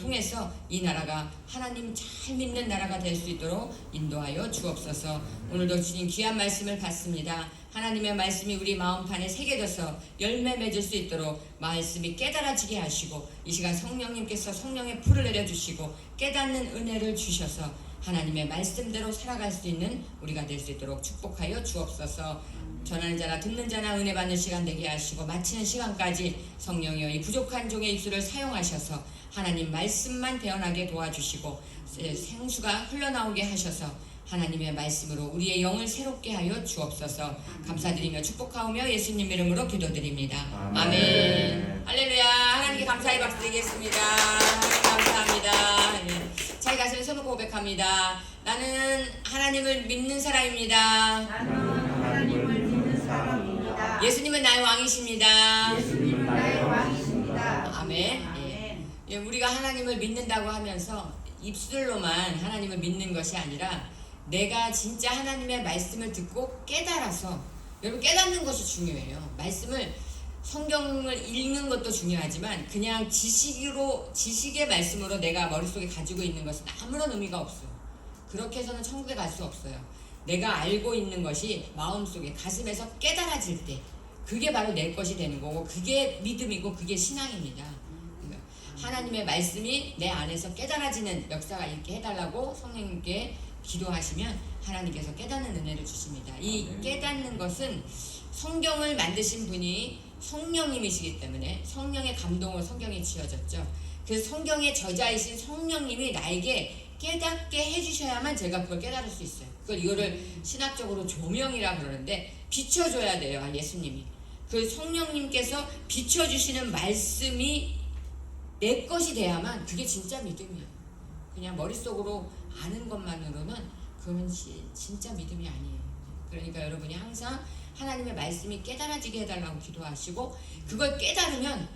통해서 이 나라가 하나님 잘 믿는 나라가 될 수 있도록 인도하여 주옵소서. 오늘도 주님 귀한 말씀을 받습니다. 하나님의 말씀이 우리 마음판에 새겨져서 열매 맺을 수 있도록 말씀이 깨달아지게 하시고, 이 시간 성령님께서 성령의 풀을 내려주시고 깨닫는 은혜를 주셔서 하나님의 말씀대로 살아갈 수 있는 우리가 될 수 있도록 축복하여 주옵소서. 전하는 자나 듣는 자나 은혜 받는 시간 되게 하시고, 마치는 시간까지 성령이여 이 부족한 종의 입술을 사용하셔서 하나님 말씀만 배어나게 도와주시고 생수가 흘러나오게 하셔서 하나님의 말씀으로 우리의 영을 새롭게 하여 주옵소서. 감사드리며 축복하오며 예수님 이름으로 기도드립니다. 아멘. 할렐루야. 하나님께 감사의 박수 드리겠습니다. 하나님 감사합니다. 네. 자기 가슴에 손놓고 고백합니다. 나는 하나님을 믿는 사람입니다. 나는 하나님을 믿는 사람입니다. 예수님은 나의 왕이십니다. 예수님은 나의 왕이십니다. 아멘. 아멘. 예, 우리가 하나님을 믿는다고 하면서 입술로만 하나님을 믿는 것이 아니라 내가 진짜 하나님의 말씀을 듣고 깨달아서, 여러분 깨닫는 것이 중요해요. 말씀을, 성경을 읽는 것도 중요하지만 그냥 지식의 말씀으로 내가 머릿속에 가지고 있는 것은 아무런 의미가 없어요. 그렇게 해서는 천국에 갈 수 없어요. 내가 알고 있는 것이 마음속에, 가슴에서 깨달아질 때 그게 바로 내 것이 되는 거고, 그게 믿음이고 그게 신앙입니다. 하나님의 말씀이 내 안에서 깨달아지는 역사가 있게 해달라고 성령님께 기도하시면 하나님께서 깨닫는 은혜를 주십니다. 이 깨닫는 것은 성경을 만드신 분이 성령님이시기 때문에 성령의 감동으로 성경이 지어졌죠. 그래서 성경의 저자이신 성령님이 나에게 깨닫게 해주셔야만 제가 그걸 깨달을 수 있어요. 이거를 신학적으로 조명이라 그러는데, 비춰줘야 돼요. 예수님이. 그 성령님께서 비춰주시는 말씀이 내 것이 돼야만 그게 진짜 믿음이에요. 그냥 머릿속으로 아는 것만으로는 그건 진짜 믿음이 아니에요. 그러니까 여러분이 항상 하나님의 말씀이 깨달아지게 해달라고 기도하시고, 그걸 깨달으면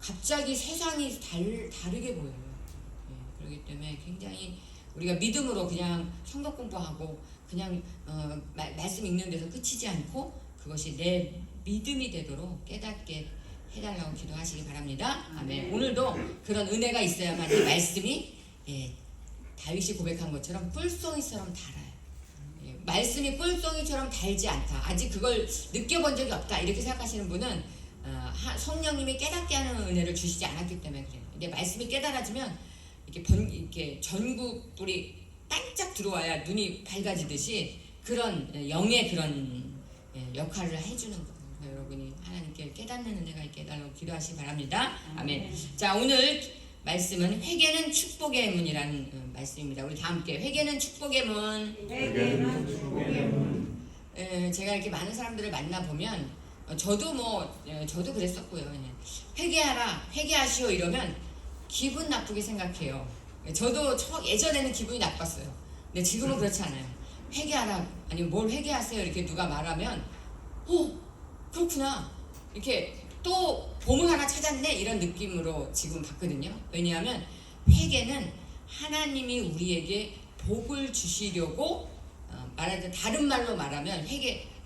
갑자기 세상이 다르게 보여요. 그렇기 때문에 굉장히 우리가 믿음으로 그냥 성경 공부하고 그냥 말씀 읽는 데서 끝이지 않고 그것이 내 믿음이 되도록 깨닫게 해달라고 기도하시기 바랍니다. 아멘. 오늘도 그런 은혜가 있어야만 이 말씀이 다윗이 고백한 것처럼 꿀송이처럼 달아요. 말씀이 꿀송이처럼 달지 않다, 아직 그걸 느껴본 적이 없다, 이렇게 생각하시는 분은 성령님이 깨닫게 하는 은혜를 주시지 않았기 때문에 그래요. 근데 말씀이 깨달아지면 이렇게 전구불이 반짝 들어와야 눈이 밝아지듯이 그런 영의 그런 역할을 해주는 거예요. 여러분이 하나님께 깨닫는 은혜가 있게 해달라고 기도하시기 바랍니다. 아멘. 자, 오늘 말씀은 회개는 축복의 문이라는 말씀입니다. 우리 다 함께 회개는 축복의 문. 회개는 축복의 문. 제가 이렇게 많은 사람들을 만나보면 저도 그랬었고요. 회개하라, 회개하시오 이러면 기분 나쁘게 생각해요. 저도 예전에는 기분이 나빴어요. 근데 지금은 그렇지 않아요. 회개하라, 아니면 뭘 회개하세요 이렇게 누가 말하면 그렇구나, 이렇게 또 보물 하나 찾았네, 이런 느낌으로 지금 봤거든요. 왜냐하면 회개는 하나님이 우리에게 복을 주시려고, 말하자면 다른 말로 말하면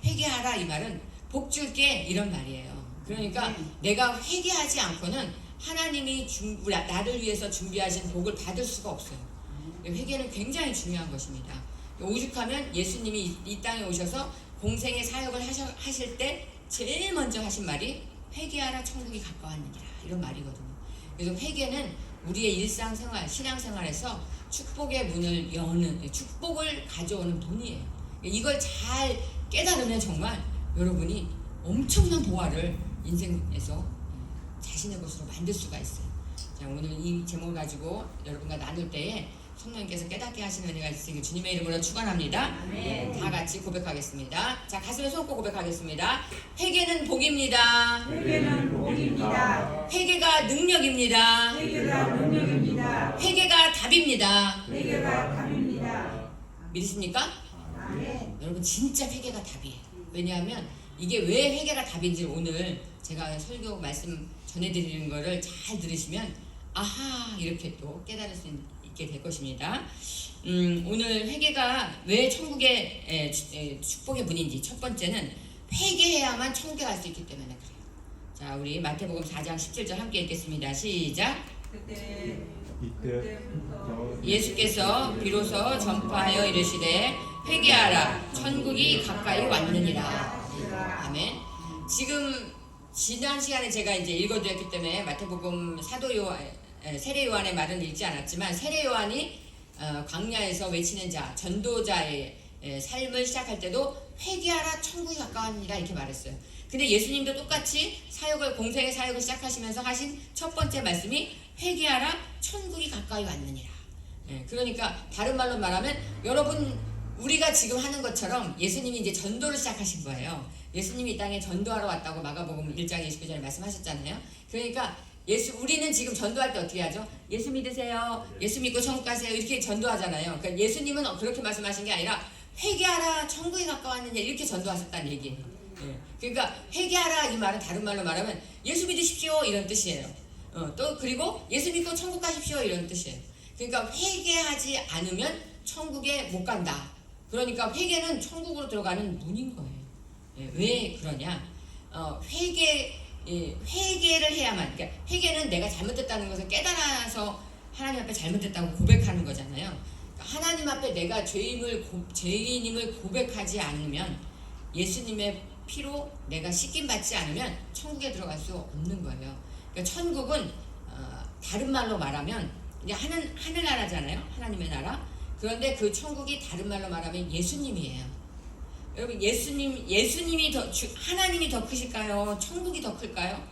회개하라 이 말은 복 줄게 이런 말이에요. 그러니까 내가 회개하지 않고는 하나님이 나를 위해서 준비하신 복을 받을 수가 없어요. 회개는 굉장히 중요한 것입니다. 오죽하면 예수님이 이 땅에 오셔서 공생의 사역을 하실 때 제일 먼저 하신 말이 회개하라, 천국이 가까웠느니라, 이런 말이거든요. 그래서 회개는 우리의 일상생활, 신앙생활에서 축복의 문을 여는, 축복을 가져오는 문이에요. 이걸 잘 깨달으면 정말 여러분이 엄청난 보화를 인생에서 자신의 것으로 만들 수가 있어요. 자, 오늘 이 제목을 가지고 여러분과 나눌 때에 성령님께서 깨닫게 하시는 은혜가 있으니 주님의 이름으로 축원합니다. 아멘. 다 같이 고백하겠습니다. 자, 가슴에 손 얹고 고백하겠습니다. 회개는 복입니다. 회개는 복입니다. 회개가 능력입니다. 회개가 능력입니다. 회개가 답입니다. 회개가 답입니다. 믿으십니까? 아멘. 여러분 진짜 회개가 답이에요. 왜냐하면 이게 왜 회개가 답인지 오늘 제가 설교 말씀 전해드리는 거를 잘 들으시면 아하, 이렇게 또 깨달을 수 있게 될 것입니다. 오늘 회개가 왜 천국의 축복의 문인지, 첫 번째는 회개해야만 천국에 갈 수 있기 때문에 그래요. 자, 우리 마태복음 4장 17절 함께 읽겠습니다. 시작. 그때 그때부터 예수께서 비로소 전파하여 이르시되 회개하라 천국이 가까이 왔느니라. 아멘. 지금 지난 시간에 제가 이제 읽어드렸기 때문에 마태복음 사도 요한, 세례 요한의 말은 읽지 않았지만 세례 요한이 광야에서 외치는 자, 전도자의 삶을 시작할 때도 회개하라 천국이 가까웠느니라 이렇게 말했어요. 근데 예수님도 똑같이 공생의 사역을 시작하시면서 하신 첫 번째 말씀이 회개하라 천국이 가까이 왔느니라. 그러니까 다른 말로 말하면 여러분 우리가 지금 하는 것처럼 예수님이 이제 전도를 시작하신 거예요. 예수님이 이 땅에 전도하러 왔다고 마가복음 1장 29절에 말씀하셨잖아요. 그러니까 우리는 지금 전도할 때 어떻게 하죠? 예수 믿으세요. 예수 믿고 천국 가세요. 이렇게 전도하잖아요. 그러니까 예수님은 그렇게 말씀하신 게 아니라 회개하라 천국이 가까웠느냐 이렇게 전도하셨다는 얘기예요. 그러니까 회개하라 이 말은 다른 말로 말하면 예수 믿으십시오 이런 뜻이에요. 또 그리고 예수 믿고 천국 가십시오 이런 뜻이에요. 그러니까 회개하지 않으면 천국에 못 간다. 그러니까 회개는 천국으로 들어가는 문인 거예요. 왜 그러냐? 회개를 해야만. 그러니까 회개는 내가 잘못됐다는 것을 깨달아서 하나님 앞에 잘못됐다고 고백하는 거잖아요. 그러니까 하나님 앞에 내가 죄인임을 고백하지 않으면 예수님의 피로 내가 씻김 받지 않으면 천국에 들어갈 수 없는 거예요. 그러니까 천국은 다른 말로 말하면 이제 하늘나라잖아요. 하나님의 나라. 그런데 그 천국이 다른 말로 말하면 예수님이에요. 여러분 하나님이 더 크실까요? 천국이 더 클까요?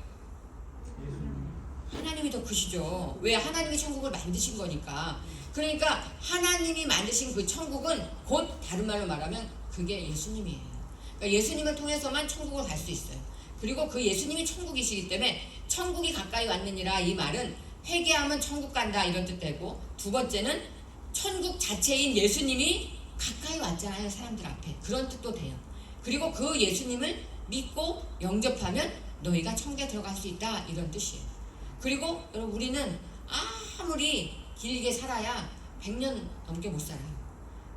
하나님이 더 크시죠. 왜? 하나님이 천국을 만드신 거니까. 그러니까 하나님이 만드신 그 천국은 곧 다른 말로 말하면 그게 예수님이에요. 그러니까 예수님을 통해서만 천국을 갈 수 있어요. 그리고 그 예수님이 천국이시기 때문에 천국이 가까이 왔느니라 이 말은 회개하면 천국 간다 이런 뜻되고, 두 번째는 천국 자체인 예수님이 가까이 왔잖아요. 사람들 앞에. 그런 뜻도 돼요. 그리고 그 예수님을 믿고 영접하면 너희가 천국에 들어갈 수 있다 이런 뜻이에요. 그리고 여러분 우리는 아무리 길게 살아야 100년 넘게 못 살아요.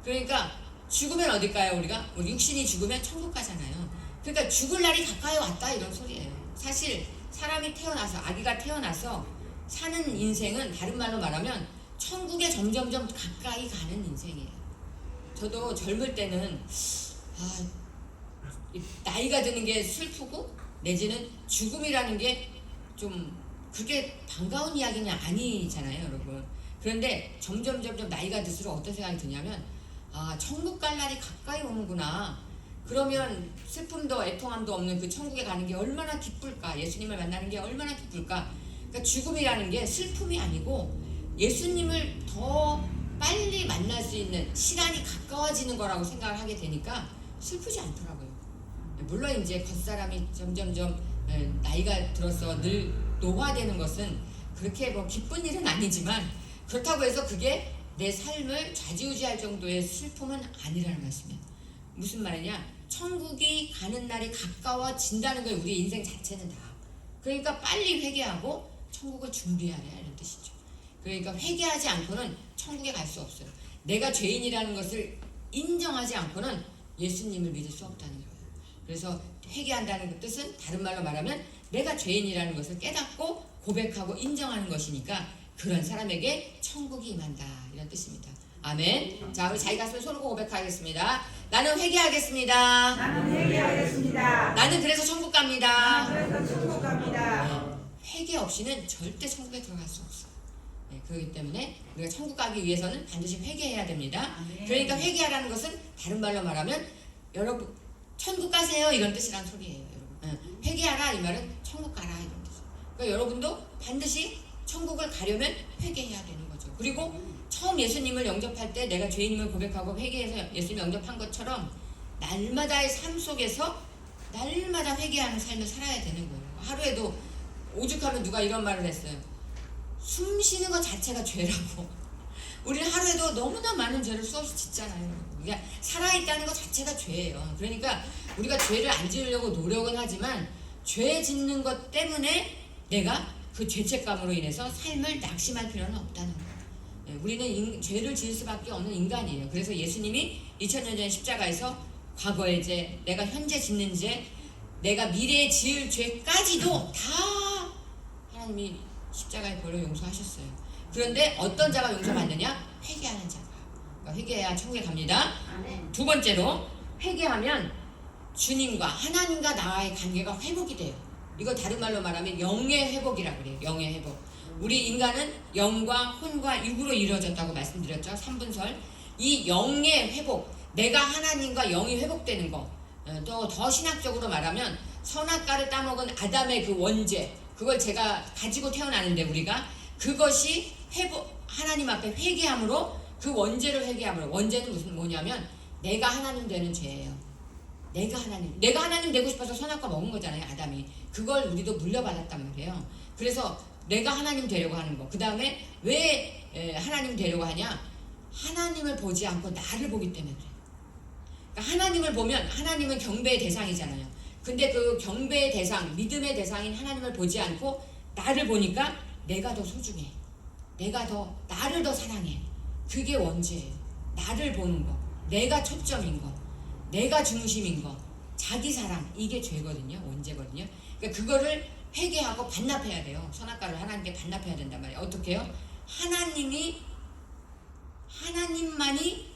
그러니까 죽으면 어딜까요? 우리 육신이 죽으면 천국 가잖아요. 그러니까 죽을 날이 가까이 왔다 이런 소리예요. 사실 사람이 태어나서 아기가 태어나서 사는 인생은 다른 말로 말하면 천국에 점점점 가까이 가는 인생이에요. 저도 젊을 때는 나이가 드는 게 슬프고 내지는 죽음이라는 게 좀 그렇게 반가운 이야기는 아니잖아요, 여러분. 그런데 점점 나이가 들수록 어떤 생각이 드냐면 천국 갈 날이 가까이 오는구나. 그러면 슬픔도 애통함도 없는 그 천국에 가는 게 얼마나 기쁠까. 예수님을 만나는 게 얼마나 기쁠까. 그러니까 죽음이라는 게 슬픔이 아니고 예수님을 더 빨리 만날 수 있는 시간이 가까워지는 거라고 생각을 하게 되니까 슬프지 않더라고요. 물론 이제 겉사람이 점점점 나이가 들어서 늘 노화되는 것은 그렇게 뭐 기쁜 일은 아니지만, 그렇다고 해서 그게 내 삶을 좌지우지할 정도의 슬픔은 아니라는 말씀이에요. 무슨 말이냐? 천국이 가는 날이 가까워진다는 거예요. 우리 인생 자체는 다. 그러니까 빨리 회개하고 천국을 준비하라 이런 뜻이죠. 그러니까 회개하지 않고는 천국에 갈 수 없어요. 내가 죄인이라는 것을 인정하지 않고는 예수님을 믿을 수 없다는 거예요. 그래서 회개한다는 그 뜻은 다른 말로 말하면 내가 죄인이라는 것을 깨닫고 고백하고 인정하는 것이니까 그런 사람에게 천국이 임한다 이런 뜻입니다. 아멘. 자, 우리 자기 가슴에 손을 고백하겠습니다. 나는 회개하겠습니다. 나는 회개하겠습니다. 나는 그래서 천국 갑니다. 나는 그래서 천국 갑니다. 회개 없이는 절대 천국에 들어갈 수 없어요. 그렇기 때문에 우리가 천국 가기 위해서는 반드시 회개해야 됩니다. 그러니까 회개하라는 것은 다른 말로 말하면 여러분 천국 가세요 이런 뜻이란 소리예요. 여러분. 회개하라 이 말은 천국 가라 이런 뜻이에요. 그러니까 여러분도 반드시 천국을 가려면 회개해야 되는 거죠. 그리고 처음 예수님을 영접할 때 내가 죄인임을 고백하고 회개해서 예수님 영접한 것처럼 날마다의 삶 속에서 날마다 회개하는 삶을 살아야 되는 거예요. 하루에도 오죽하면 누가 이런 말을 했어요. 숨 쉬는 것 자체가 죄라고. 우리는 하루에도 너무나 많은 죄를 수없이 짓잖아요. 그러니까 살아있다는 것 자체가 죄예요. 그러니까 우리가 죄를 안 지으려고 노력은 하지만 죄 짓는 것 때문에 내가 그 죄책감으로 인해서 삶을 낙심할 필요는 없다는 거예요. 우리는 죄를 지을 수밖에 없는 인간이에요. 그래서 예수님이 2000년 전 십자가에서 과거의 죄, 내가 현재 짓는 죄, 내가 미래에 지을 죄까지도 다 하나님이 십자가에 벌려 용서하셨어요. 그런데 어떤 자가 용서받느냐? 회개하는 자가. 그러니까 회개해야 천국에 갑니다. 두 번째로 회개하면 주님과 하나님과 나와의 관계가 회복이 돼요. 이거 다른 말로 말하면 영의 회복이라고 그래요. 영의 회복. 우리 인간은 영과 혼과 육으로 이루어졌다고 말씀드렸죠. 3분설. 이 영의 회복, 내가 하나님과 영이 회복되는 거. 또 더 신학적으로 말하면 선악과를 따먹은 아담의 그 원죄, 그걸 제가 가지고 태어나는데 우리가 그것이 회복, 하나님 앞에 회개함으로, 그 원죄를 회개함으로. 원죄는 무슨 뭐냐면 내가 하나님 되는 죄예요. 내가 하나님 되고 싶어서 선악과 먹은 거잖아요, 아담이. 그걸 우리도 물려받았단 말이에요. 그래서 내가 하나님 되려고 하는 거. 그 다음에 왜 하나님 되려고 하냐? 하나님을 보지 않고 나를 보기 때문에 그래요. 그러니까 하나님을 보면 하나님은 경배의 대상이잖아요. 근데 그 경배의 대상, 믿음의 대상인 하나님을 보지 않고 나를 보니까 내가 더 소중해. 나를 더 사랑해. 그게 원죄예요. 나를 보는 거. 내가 초점인 거. 내가 중심인 거. 자기 사랑. 이게 죄거든요. 원죄거든요. 그러니까 그거를 회개하고 반납해야 돼요. 선악과를 하나님께 반납해야 된단 말이에요. 어떻게 해요? 하나님만이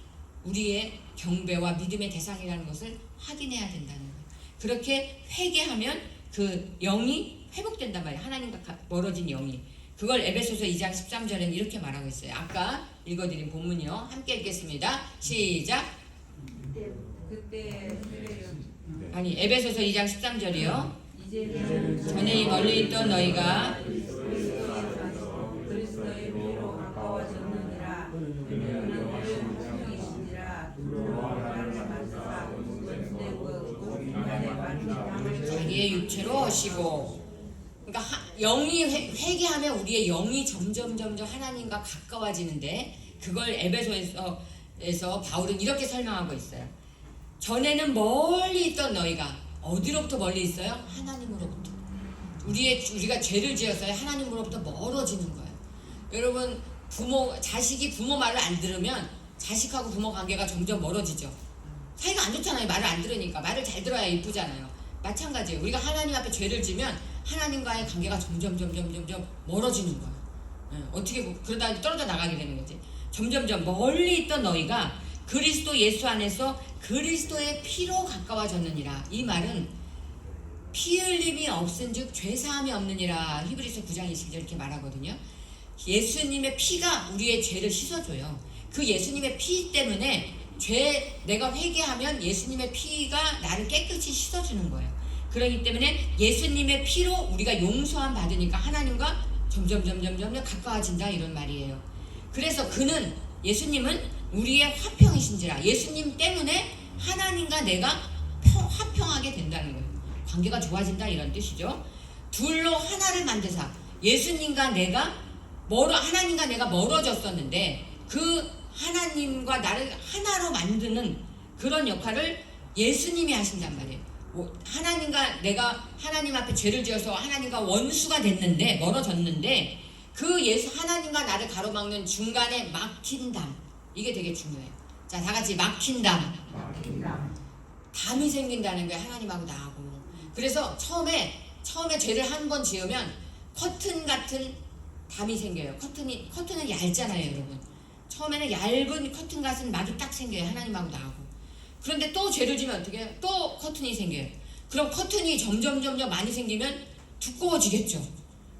우리의 경배와 믿음의 대상이라는 것을 확인해야 된다는 거예요. 그렇게 회개하면 그 영이 회복된단 말이에요. 하나님과 멀어진 영이. 그걸 에베소서 2장 13절에는 이렇게 말하고 있어요. 아까 읽어드린 본문이요. 함께 읽겠습니다. 시작. 아니, 에베소서 2장 13절이요. 전에 이 멀리 있던 너희가 그리스도의 피로 가까워졌느니라. 자기의 육체로 오시고. 그러니까 영이 회개하면 우리의 영이 점점 하나님과 가까워지는데, 그걸 에베소에서 바울은 이렇게 설명하고 있어요. 전에는 멀리 있던 너희가 어디로부터 멀리 있어요? 하나님으로부터. 우리가 죄를 지었어요. 하나님으로부터 멀어지는 거예요. 여러분, 자식이 부모 말을 안 들으면 자식하고 부모 관계가 점점 멀어지죠. 사이가 안 좋잖아요. 말을 안 들으니까. 말을 잘 들어야 이쁘잖아요. 마찬가지예요. 우리가 하나님 앞에 죄를 지면 하나님과의 관계가 점점 멀어지는 거예요. 어떻게 그러다 떨어져 나가게 되는 거지. 점점 멀리 있던 너희가 그리스도 예수 안에서 그리스도의 피로 가까워졌느니라. 이 말은 피 흘림이 없은즉 죄 사함이 없느니라. 히브리서 9장 20절 이렇게 말하거든요. 예수님의 피가 우리의 죄를 씻어줘요. 그 예수님의 피 때문에 내가 회개하면 예수님의 피가 나를 깨끗이 씻어주는 거예요. 그렇기 때문에 예수님의 피로 우리가 용서함 받으니까 하나님과 점점 가까워진다, 이런 말이에요. 그래서 예수님은 우리의 화평이신지라. 예수님 때문에 하나님과 내가 화평하게 된다는 거예요. 관계가 좋아진다, 이런 뜻이죠. 둘로 하나를 만드사. 예수님과 하나님과 내가 멀어졌었는데 그 하나님과 나를 하나로 만드는 그런 역할을 예수님이 하신단 말이에요. 하나님과 내가 하나님 앞에 죄를 지어서 하나님과 원수가 됐는데, 멀어졌는데, 하나님과 나를 가로막는 중간에 막힌 담. 이게 되게 중요해요. 자, 다 같이 막힌 담. 담이 생긴다는 거예요. 하나님하고 나하고. 그래서 처음에 죄를 한 번 지으면 커튼 같은 담이 생겨요. 커튼은 얇잖아요, 여러분. 처음에는 얇은 커튼 같은 막이 딱 생겨요. 하나님하고 나하고. 그런데 또 죄를 지면 어떻게 해요? 또 커튼이 생겨요. 그럼 커튼이 점점 많이 생기면 두꺼워지겠죠.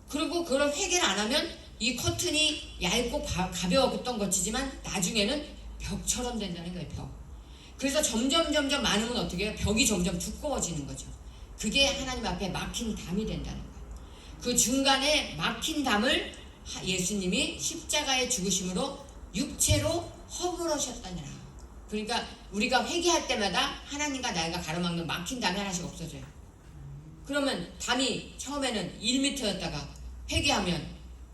그리고 그걸 회개를 안 하면 이 커튼이 얇고 가벼웠던 것이지만 나중에는 벽처럼 된다는 거예요. 벽. 그래서 점점 많으면 어떻게 해요? 벽이 점점 두꺼워지는 거죠. 그게 하나님 앞에 막힌 담이 된다는 거예요. 그 중간에 막힌 담을 예수님이 십자가의 죽으심으로 육체로 허물으셨다니라. 그러니까 우리가 회개할 때마다 하나님과 나이가 가로막는 막힌 담이 하나씩 없어져요. 그러면 담이 처음에는 1m였다가 회개하면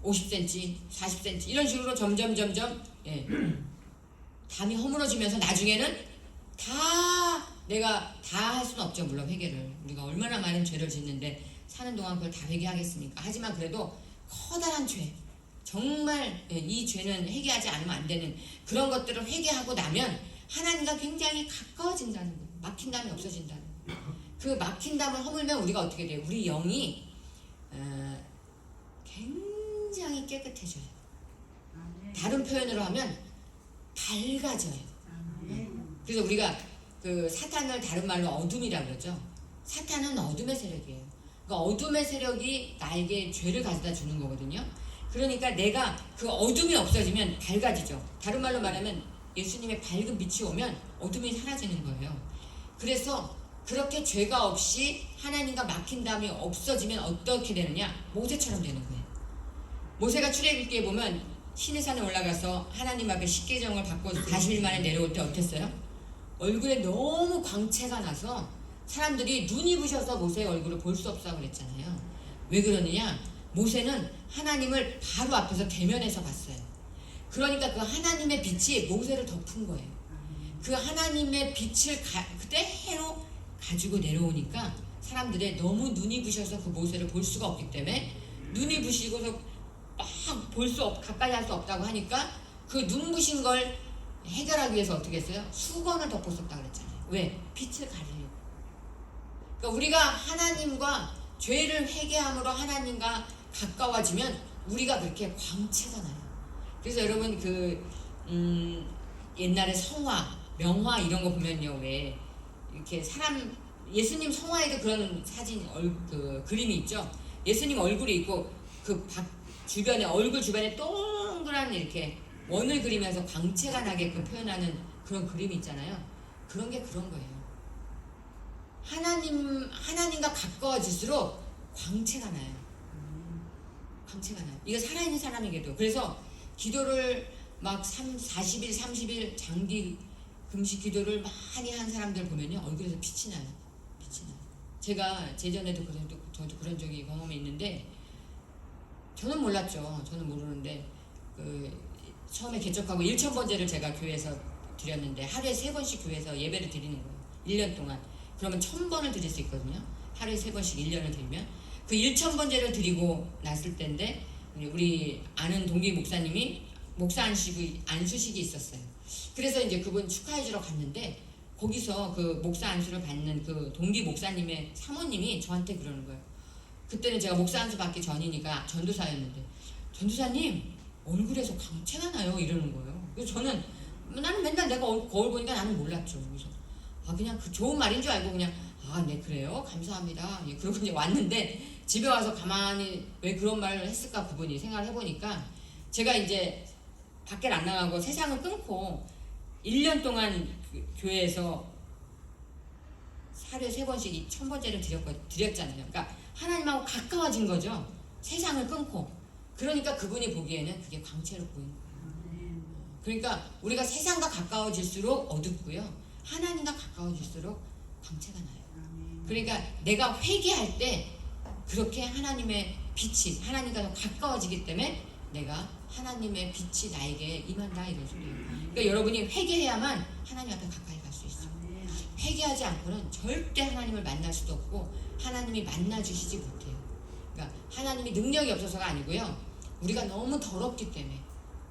50cm, 40cm 이런 식으로 점점 담이 허물어지면서 나중에는 내가 다 할 수는 없죠. 물론 회개를. 우리가 얼마나 많은 죄를 짓는데 사는 동안 그걸 다 회개하겠습니까? 하지만 그래도 커다란 죄, 정말 이 죄는 회개하지 않으면 안 되는 그런 것들을 회개하고 나면 하나님과 굉장히 가까워진다는 거예요. 막힌 담이 없어진다는 거예요. 그 막힌 담을 허물면 우리가 어떻게 돼요? 우리 영이 굉장히 깨끗해져요. 다른 표현으로 하면 밝아져요. 그래서 우리가 그 사탄을 다른 말로 어둠이라고 그러죠. 사탄은 어둠의 세력이에요. 그러니까 어둠의 세력이 나에게 죄를 가져다 주는 거거든요. 그러니까 내가 그 어둠이 없어지면 밝아지죠. 다른 말로 말하면 예수님의 밝은 빛이 오면 어둠이 사라지는 거예요. 그래서 그렇게 죄가 없이 하나님과 막힌 다음에 없어지면 어떻게 되느냐? 모세처럼 되는 거예요. 모세가 출애굽기에 보면 시내산에 올라가서 하나님 앞에 십계명을 받고 40일 만에 내려올 때 어땠어요? 얼굴에 너무 광채가 나서 사람들이 눈이 부셔서 모세의 얼굴을 볼 수 없다고 그랬잖아요. 왜 그러느냐? 모세는 하나님을 바로 앞에서 대면해서 봤어요. 그러니까 그 하나님의 빛이 모세를 덮은 거예요. 그 하나님의 빛을 그대로 가지고 내려오니까 사람들이 너무 눈이 부셔서 그 모세를 볼 수가 없기 때문에 눈이 부시고서 막 가까이 할 수 없다고 하니까 그 눈 부신 걸 해결하기 위해서 어떻게 했어요? 수건을 덮었었다고 그랬잖아요. 왜? 빛을 가리려고. 그러니까 우리가 하나님과 죄를 회개함으로 하나님과 가까워지면 우리가 그렇게 광채가 나요. 그래서 여러분 옛날에 성화, 명화 이런 거 보면요, 왜 이렇게 예수님 성화에도 그런 사진 그림이 있죠. 예수님 얼굴이 있고 얼굴 주변에 동그란 이렇게 원을 그리면서 광채가 나게끔 표현하는 그런 그림이 있잖아요. 그런 게 그런 거예요. 하나님과 가까워질수록 광채가 나요. 광채가 나요. 이거 살아있는 사람에게도. 그래서 기도를 막 40일, 30일 장기 금식 기도를 많이 한 사람들 보면요, 얼굴에서 빛이 나요. 빛이 나요. 제가 제전에도 저도 그런 적이 경험이 있는데, 저는 몰랐죠. 저는 모르는데, 처음에 개척하고 1,000번제를 제가 교회에서 드렸는데, 하루에 3번씩 교회에서 예배를 드리는 거예요. 1년 동안. 그러면 1,000번을 드릴 수 있거든요. 하루에 3번씩 1년을 드리면. 그 1,000번제를 드리고 났을 때인데, 우리 아는 동기 목사님이 목사 안수식이 있었어요. 그래서 이제 그분 축하해주러 갔는데, 거기서 그 목사 안수를 받는 그 동기 목사님의 사모님이 저한테 그러는 거예요. 그때는 제가 목사 안수 받기 전이니까 전도사였는데, 전도사님 얼굴에서 광채가 나요, 이러는 거예요. 그래서 나는 맨날 내가 거울 보니까 나는 몰랐죠. 그래서 그냥 그 좋은 말인 줄 알고 그냥 네 그래요, 감사합니다. 예, 그러고 이제 왔는데, 집에 와서 가만히 왜 그런 말을 했을까 그분이 생각을 해보니까, 제가 이제 밖에 안 나가고 세상을 끊고 1년 동안 교회에서 하루에 3번씩 1,000번제를 드렸잖아요. 그러니까 하나님하고 가까워진 거죠. 세상을 끊고. 그러니까 그분이 보기에는 그게 광채로 보이는 거예요. 그러니까 우리가 세상과 가까워질수록 어둡고요, 하나님과 가까워질수록 광채가 나요. 그러니까 내가 회개할 때 그렇게 하나님의 빛이 하나님과 가까워지기 때문에 내가 하나님의 빛이 나에게 임한다, 이런 소리예요. 그러니까 여러분이 회개해야만 하나님 앞에 가까이 갈 수 있어요. 회개하지 않고는 절대 하나님을 만날 수도 없고 하나님이 만나주시지 못해요. 그러니까 하나님이 능력이 없어서가 아니고요, 우리가 너무 더럽기 때문에,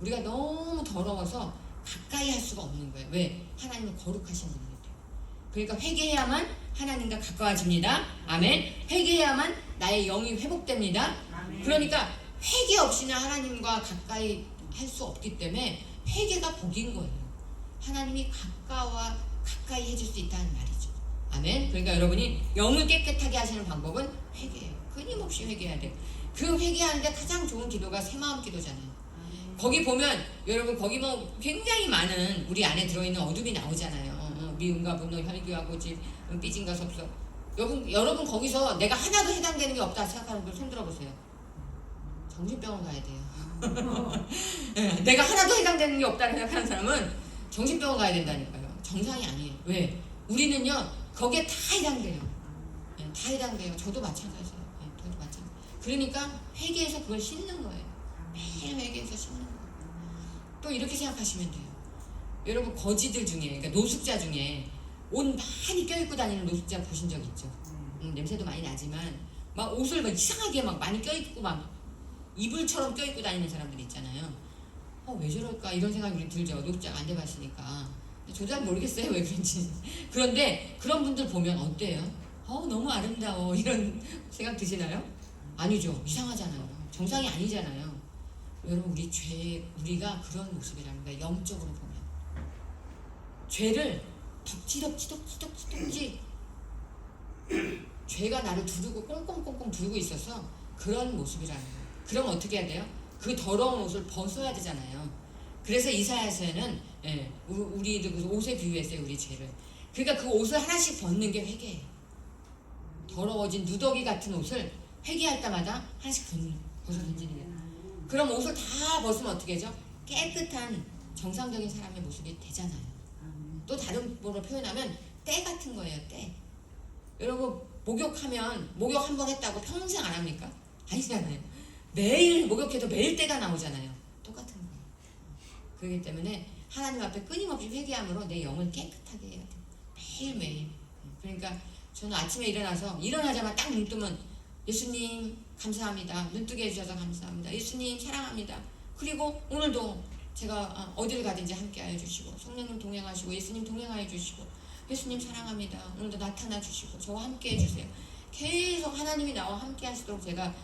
우리가 너무 더러워서 가까이 할 수가 없는 거예요. 왜? 하나님은 거룩하신 분이기 때문에. 그러니까 회개해야만 하나님과 가까워집니다. 아멘. 회개해야만 나의 영이 회복됩니다. 아멘. 그러니까 회개 없이는 하나님과 가까이 할 수 없기 때문에 회개가 복인 거예요. 하나님이 가까이 해줄 수 있다는 말이죠. 아멘. 그러니까 여러분이 영을 깨끗하게 하시는 방법은 회개예요. 끊임없이 회개해야 돼요. 그 회개하는데 가장 좋은 기도가 새마음 기도잖아요. 거기 보면 여러분, 거기 뭐 굉장히 많은 우리 안에 들어있는 어둠이 나오잖아요. 미움과 분노, 혈기와 고집, 삐짐과 섭섭. 여러분 거기서 내가 하나도 해당되는 게 없다 생각하는 분 손 들어보세요. 정신병원 가야 돼요. 내가 하나도 해당되는 게 없다고 생각하는 사람은 정신병원 가야 된다니까요. 정상이 아니에요. 왜? 우리는요 거기에 다 해당돼요. 다 해당돼요. 저도 마찬가지예요. 저도 마찬가지. 그러니까 회개해서 그걸 씻는 거예요. 매일 회개해서 씻는 거예요. 또 이렇게 생각하시면 돼요. 여러분 거지들 중에, 그러니까 노숙자 중에 옷 많이 껴입고 다니는 노숙자 보신 적 있죠? 냄새도 많이 나지만 막 옷을 막 이상하게 막 많이 껴입고 막 이불처럼 껴입고 다니는 사람들이 있잖아요. 왜 저럴까 이런 생각이 우리 들죠. 노숙자가 안 돼봤으니까. 저도 잘 모르겠어요, 왜 그런지. 그런데 그런 분들 보면 어때요? 너무 아름다워 이런 생각 드시나요? 아니죠. 이상하잖아요. 정상이 아니잖아요. 여러분 우리가 그런 모습이랍니다. 영적으로 보면 죄를 덕지 죄가 나를 두르고 꽁꽁꽁꽁 두르고 있어서 그런 모습이라는 거예요. 그럼 어떻게 해야 돼요? 그 더러운 옷을 벗어야 되잖아요. 그래서 이사야서에는 우리도 그 옷에 비유했어요. 우리 죄를. 그러니까 그 옷을 하나씩 벗는 게 회개예요. 더러워진 누더기 같은 옷을 회개할 때마다 하나씩 벗어 던지는 거예요. 그럼 옷을 다 벗으면 어떻게 되죠? 깨끗한 정상적인 사람의 모습이 되잖아요. 또 다른 뭐로 표현하면 때 같은 거예요. 때. 여러분 목욕 한 번 했다고 평생 안 합니까? 아니잖아요. 매일 목욕해도 매일 때가 나오잖아요. 똑같은 거예요. 그렇기 때문에 하나님 앞에 끊임없이 회개함으로 내 영을 깨끗하게 해야 돼요. 매일매일. 그러니까 저는 아침에 일어나자마자 딱 눈 뜨면 예수님 감사합니다. 눈 뜨게 해주셔서 감사합니다. 예수님 사랑합니다. 그리고 오늘도 제가 어디를 가든지 함께하여 주시고 성령님 동행하시고 예수님 동행하여 주시고 예수님 사랑합니다. 오늘도 나타나 주시고 저와 함께해 주세요. 계속 하나님이 나와 함께 하시도록 제가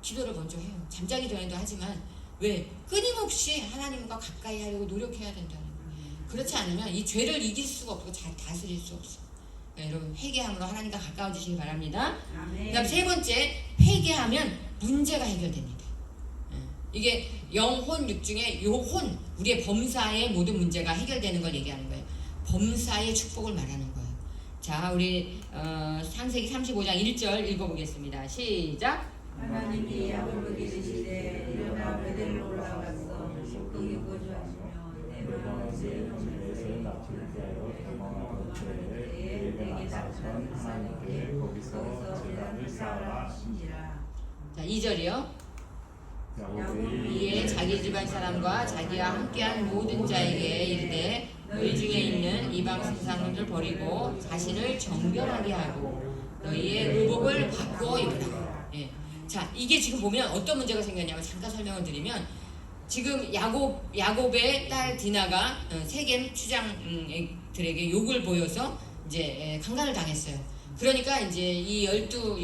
기도를 먼저 해요. 잠자기 전에도 하지만 왜? 끊임없이 하나님과 가까이 하려고 노력해야 된다는 거예요. 그렇지 않으면 이 죄를 이길 수가 없고 잘 다스릴 수 없어. 여러분 회개함으로 하나님과 가까워지시기 바랍니다. 그 다음 세 번째, 회개하면 문제가 해결됩니다. 이게 영혼 육 중에 요혼, 우리의 범사의 모든 문제가 해결되는 걸 얘기하는 거예요. 범사의 축복을 말하는 거예요. 자, 우리 창세기 35장 1절 읽어보겠습니다. 시작. 하나님이 야곱에게 이르시되 일어나 베델로 올라가서 거기 거주하시며 내가 세 형제를 낮출 때하여 도망하던 때에 내게 나타난 하나님께 거기서 제단을 쌓아라 하시니라. 자, 2절이요. 이에 자기 집안 사람과 자기와 함께한 모든 자에게 이르되 너희 중에 있는 이방 신상을 버리고 자신을 정결하게 하고 너희의 의복을 바꾸어 입으라. 자, 이게 지금 보면 어떤 문제가 생겼냐면 잠깐 설명을 드리면 지금 야곱의 딸 디나가 세겜 추장들에게 욕을 보여서 이제 강간을 당했어요. 그러니까 이제 이 열두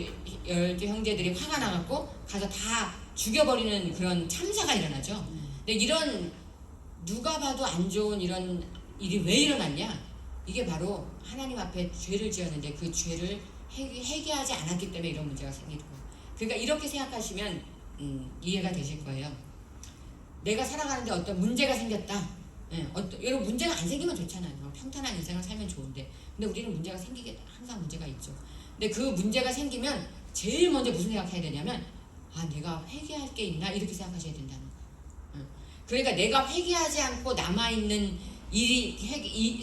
형제들이 화가 나갖고 가서 다 죽여버리는 그런 참사가 일어나죠. 근데 이런 누가 봐도 안 좋은 이런 일이 왜 일어났냐? 이게 바로 하나님 앞에 죄를 지었는데 그 죄를 회개하지 않았기 때문에 이런 문제가 생기는 거예요. 그러니까 이렇게 생각하시면 이해가 되실 거예요. 내가 살아가는데 어떤 문제가 생겼다. 여러분 문제가 안 생기면 좋잖아요. 평탄한 인생을 살면 좋은데 근데 우리는 문제가 생기게 항상 문제가 있죠. 근데 그 문제가 생기면 제일 먼저 무슨 생각해야 되냐면 내가 회개할 게 있나 이렇게 생각하셔야 된다는 거예요. 그러니까 내가 회개하지 않고 남아있는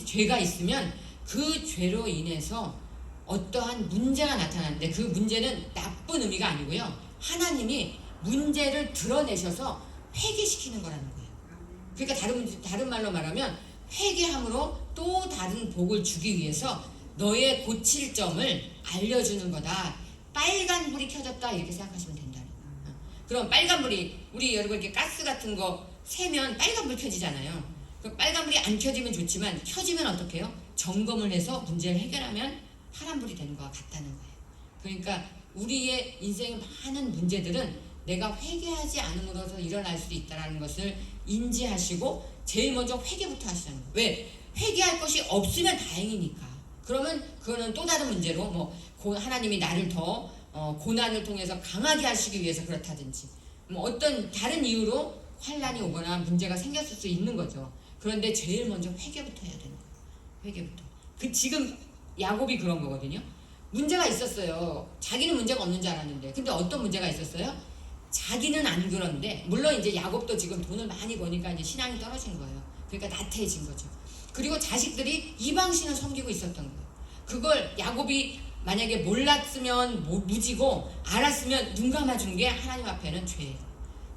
죄가 있으면 그 죄로 인해서 어떠한 문제가 나타나는데 그 문제는 나쁜 의미가 아니고요. 하나님이 문제를 드러내셔서 회개시키는 거라는 거예요. 그러니까 다른 말로 말하면 회개함으로 또 다른 복을 주기 위해서 너의 고칠 점을 알려주는 거다. 빨간불이 켜졌다 이렇게 생각하시면 된다는 거예요. 그럼 빨간불이 우리 여러분 이렇게 가스 같은 거 새면 빨간불 켜지잖아요. 그 빨간불이 안 켜지면 좋지만 켜지면 어떻게 해요? 점검을 해서 문제를 해결하면 파란불이 되는 거와 같다는 거예요. 그러니까 우리의 인생의 많은 문제들은 내가 회개하지 않음으로써 일어날 수 있다는 것을 인지하시고 제일 먼저 회개부터 하시자는 거예요. 왜? 회개할 것이 없으면 다행이니까. 그러면 그거는 또 다른 문제로 하나님이 나를 더 고난을 통해서 강하게 하시기 위해서 그렇다든지 어떤 다른 이유로 환난이 오거나 문제가 생겼을 수 있는 거죠. 그런데 제일 먼저 회개부터 해야 되는 거예요. 회개부터. 지금 야곱이 그런 거거든요. 문제가 있었어요. 자기는 문제가 없는 줄 알았는데 근데 어떤 문제가 있었어요? 자기는 안 그런데 물론 이제 야곱도 지금 돈을 많이 버니까 이제 신앙이 떨어진 거예요. 그러니까 나태해진 거죠. 그리고 자식들이 이방신을 섬기고 있었던 거예요. 그걸 야곱이 만약에 몰랐으면 무지고 알았으면 눈 감아준 게 하나님 앞에는 죄예요.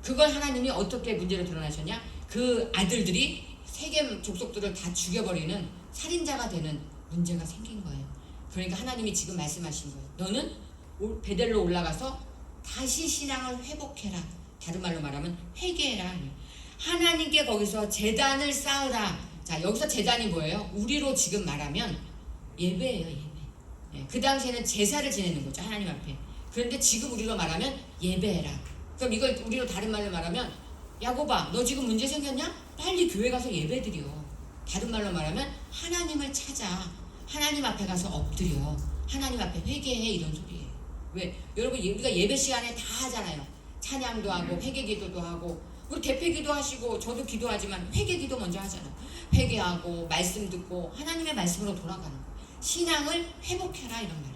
그걸 하나님이 어떻게 문제를 드러나셨냐? 그 아들들이 세겜 족속들을 다 죽여버리는 살인자가 되는 문제가 생긴 거예요. 그러니까 하나님이 지금 말씀하신 거예요. 너는 베델로 올라가서 다시 신앙을 회복해라. 다른 말로 말하면 회개해라. 하나님께 거기서 제단을 쌓으라. 자, 여기서 제단이 뭐예요? 우리로 지금 말하면 예배예요. 예배. 그 당시에는 제사를 지내는 거죠. 하나님 앞에. 그런데 지금 우리로 말하면 예배해라. 그럼 이걸 우리로 다른 말로 말하면 야곱아, 너 지금 문제 생겼냐? 빨리 교회 가서 예배 드려. 다른 말로 말하면 하나님을 찾아. 하나님 앞에 가서 엎드려. 하나님 앞에 회개해. 이런 소리예요. 왜? 여러분, 우리가 예배 시간에 다 하잖아요. 찬양도 하고 회개 기도도 하고, 우리 대표 기도하시고 저도 기도하지만 회개 기도 먼저 하잖아요. 회개하고 말씀 듣고 하나님의 말씀으로 돌아가는 거예요. 신앙을 회복해라 이런 말이에요.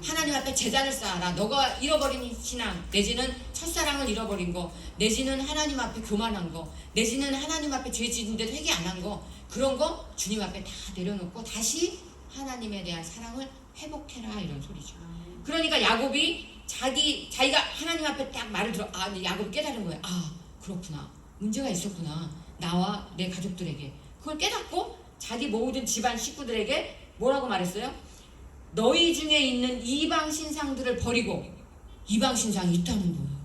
하나님 앞에 제단을 쌓아라. 너가 잃어버린 신앙, 내지는 첫사랑을 잃어버린 거, 내지는 하나님 앞에 교만한 거, 내지는 하나님 앞에 죄 짓는데도 회개 안 한 거, 그런 거 주님 앞에 다 내려놓고 다시 하나님에 대한 사랑을 회복해라 이런 소리죠. 그러니까 야곱이 자기가 하나님 앞에 딱 말을 들어, 근데 야곱이 깨달은 거예요. 그렇구나, 문제가 있었구나, 나와 내 가족들에게. 그걸 깨닫고 자기 모든 집안 식구들에게 뭐라고 말했어요? 너희 중에 있는 이방 신상들을 버리고, 이방 신상이 있다는 거예요.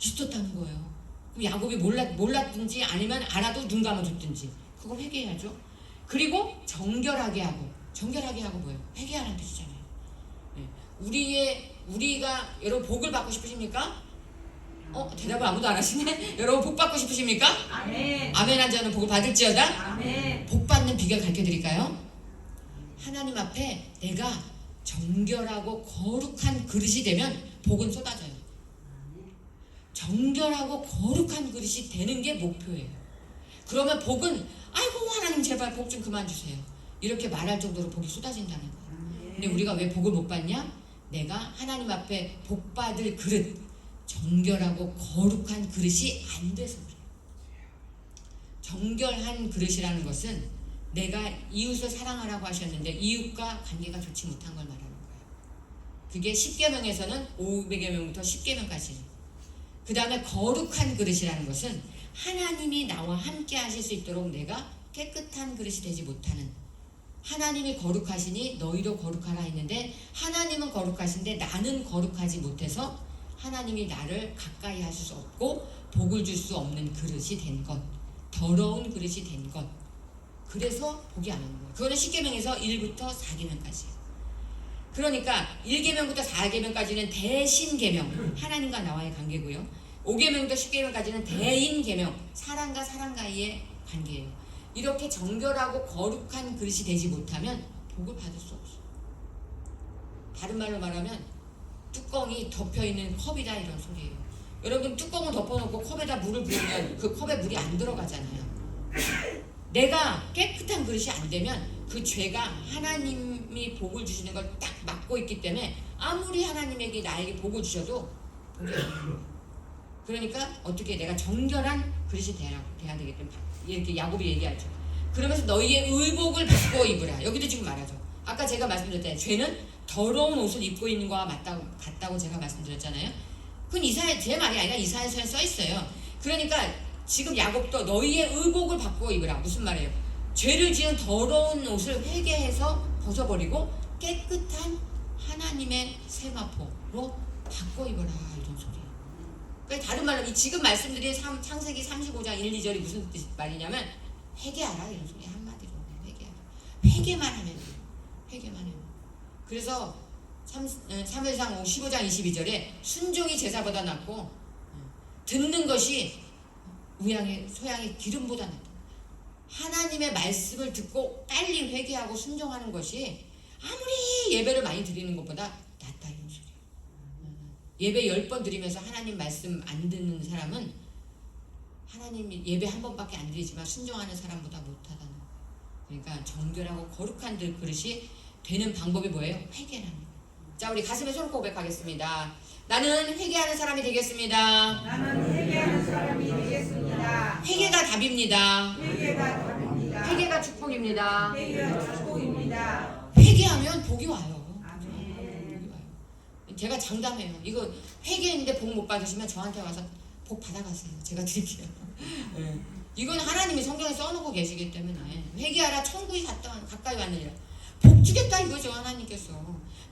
있었다는 거예요. 그럼 야곱이 몰랐든지 아니면 알아도 눈 감아줬든지 그걸 회개해야죠. 그리고 정결하게 하고 뭐예요? 회개하라는 뜻이잖아요. 우리가 여러분 복을 받고 싶으십니까? 대답을 아무도 안 하시네. 여러분 복 받고 싶으십니까? 아멘. 아멘 한 자는 복을 받을지어다. 아멘. 복 받는 비결 가르쳐 드릴까요? 하나님 앞에 내가 정결하고 거룩한 그릇이 되면 복은 쏟아져요. 정결하고 거룩한 그릇이 되는 게 목표예요. 그러면 복은 아이고 하나님 제발 복 좀 그만 주세요, 이렇게 말할 정도로 복이 쏟아진다는 거예요. 근데 우리가 왜 복을 못 받냐? 내가 하나님 앞에 복 받을 그릇, 정결하고 거룩한 그릇이 안 돼서 그래요. 정결한 그릇이라는 것은 내가 이웃을 사랑하라고 하셨는데 이웃과 관계가 좋지 못한 걸 말하는 거예요. 그게 10계명에서는 500계명부터 10계명까지. 그 다음에 거룩한 그릇이라는 것은 하나님이 나와 함께 하실 수 있도록 내가 깨끗한 그릇이 되지 못하는, 하나님이 거룩하시니 너희도 거룩하라 했는데 하나님은 거룩하신데 나는 거룩하지 못해서 하나님이 나를 가까이 하실 수 없고 복을 줄 수 없는 그릇이 된 것, 더러운 그릇이 된 것. 그래서 복이 안 오는 거예요. 그거는 10계명에서 1부터 4계명까지예요. 그러니까 1계명부터 4계명까지는 대신계명, 하나님과 나와의 관계고요. 5계명부터 10계명까지는 대인계명, 사람과 사람과의 관계예요. 이렇게 정결하고 거룩한 그릇이 되지 못하면 복을 받을 수 없어요. 다른 말로 말하면 뚜껑이 덮여있는 컵이다 이런 소리예요. 여러분, 뚜껑을 덮어놓고 컵에다 물을 부으면 그 컵에 물이 안 들어가잖아요. 내가 깨끗한 그릇이 안 되면 그 죄가 하나님이 복을 주시는 걸 딱 막고 있기 때문에 아무리 하나님에게 나에게 복을 주셔도 복이 안 돼요. 그러니까 어떻게 내가 정결한 그릇이 돼야 되기 때문에 이렇게 야곱이 얘기하죠. 그러면서 너희의 의복을 바꿔 입으라. 여기도 지금 말하죠. 아까 제가 말씀드렸잖아요. 죄는 더러운 옷을 입고 있는 거와 같다고 제가 말씀드렸잖아요. 그건 제 말이 아니라 이사야서에 써 있어요. 그러니까 지금 야곱도 너희의 의복을 바꾸어 입으라. 무슨 말이에요? 죄를 지은 더러운 옷을 회개해서 벗어버리고 깨끗한 하나님의 세마포로 바꿔 입어라 이런 소리예요. 그러니까 다른 말로 지금 말씀드린 창세기 35장 1, 2절이 무슨 말이냐면 회개하라 이런 소리. 한마디로 회개하라. 회개만 하면 돼요. 회개만 하면. 그래서 사무엘상 15장 22절에 순종이 제사보다 낫고 듣는 것이 소양의 기름보다 낫다. 하나님의 말씀을 듣고 빨리 회개하고 순종하는 것이 아무리 예배를 많이 드리는 것보다 낫다 이런 소리예요. 예배 10번 드리면서 하나님 말씀 안 듣는 사람은 하나님 예배 한 번밖에 안 드리지만 순종하는 사람보다 못하다는 거예요. 그러니까 정결하고 거룩한 그릇이 되는 방법이 뭐예요? 회개라는 거예요. 자, 우리 가슴에 손을 고백하겠습니다. 나는 회개하는 사람이 되겠습니다. 나는 회개하는 사람이 되겠습니다. 회개가 답입니다. 회개가 답입니다. 회개가 축복입니다. 회개가 축복입니다. 회개하면 복이 와요. 아멘. 복이 와요. 제가 장담해요. 이거 회개했는데 복 못 받으시면 저한테 와서 복 받아가세요. 제가 드릴게요. 네. 이건 하나님이 성경에 써놓고 계시기 때문에 회개하라 천국이 가까이 왔느니라. 복 주겠다 이거죠. 하나님께서